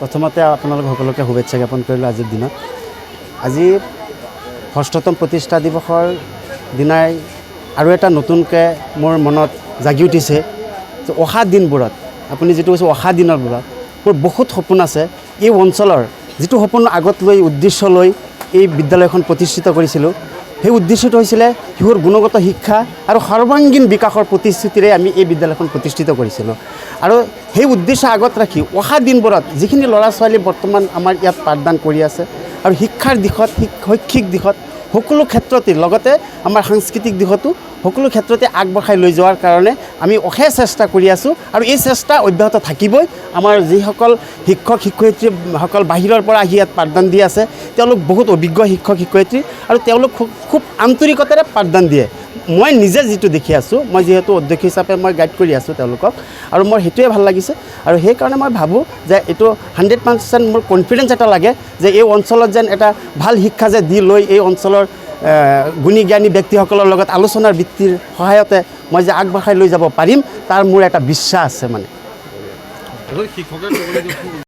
প্ৰথমতে আপোনালোক সকলোকে শুভেচ্ছা জ্ঞাপন কৰিলোঁ আজিৰ দিনত। আজি ষষ্ঠতম প্ৰতিষ্ঠা দিৱসৰ দিনাই আৰু এটা নতুনকৈ মোৰ মনত জাগি উঠিছে যে অহা দিনবোৰত আপুনি যিটো কৈছে অহা দিনবোৰত মোৰ বহুত সপোন আছে। এই অঞ্চলৰ যিটো সপোন আগত লৈ উদ্দেশ্য লৈ এই বিদ্যালয়খন প্ৰতিষ্ঠিত কৰিছিলোঁ, সেই উদ্দেশ্যটো হৈছিলে শিশুৰ গুণগত শিক্ষা আৰু সৰ্বাংগীন বিকাশৰ প্ৰতিশ্ৰুতিৰে আমি এই বিদ্যালয়খন প্ৰতিষ্ঠিত কৰিছিলোঁ। আৰু সেই উদ্দেশ্য আগত ৰাখি অহা দিনবোৰত যিখিনি ল'ৰা ছোৱালী বৰ্তমান আমাৰ ইয়াত পাঠদান কৰি আছে আৰু শিক্ষাৰ দিশত শৈক্ষিক দিশত সকলো ক্ষেত্ৰতে লগতে আমাৰ সাংস্কৃতিক দিশতো সকলো ক্ষেত্ৰতে আগবঢ়াই লৈ যোৱাৰ কাৰণে আমি অশেষ চেষ্টা কৰি আছোঁ আৰু এই চেষ্টা অব্যাহত থাকিবই। আমাৰ যিসকল শিক্ষক শিক্ষয়িত্ৰীসকল বাহিৰৰ পৰা আহি ইয়াত পাঠদান দি আছে, তেওঁলোক বহুত অভিজ্ঞ শিক্ষক শিক্ষয়িত্ৰী আৰু তেওঁলোক খুব আন্তৰিকতাৰে পাঠদান দিয়ে। মই নিজে যিটো দেখি আছোঁ, মই যিহেতু অধ্যক্ষ হিচাপে মই গাইড কৰি আছোঁ তেওঁলোকক, আৰু মোৰ সেইটোৱে ভাল লাগিছে। আৰু সেইকাৰণে মই ভাবোঁ যে এইটো 100% মোৰ কনফিডেঞ্চ এটা লাগে যে এই অঞ্চলত যেন এটা ভাল শিক্ষা যে দি লৈ এই অঞ্চলৰ গুণী জ্ঞানী ব্যক্তিসকলৰ লগত আলোচনাৰ বৃত্তিৰ সহায়তে মই যে আগবঢ়াই লৈ যাব পাৰিম, তাৰ মোৰ এটা বিশ্বাস আছে মানে।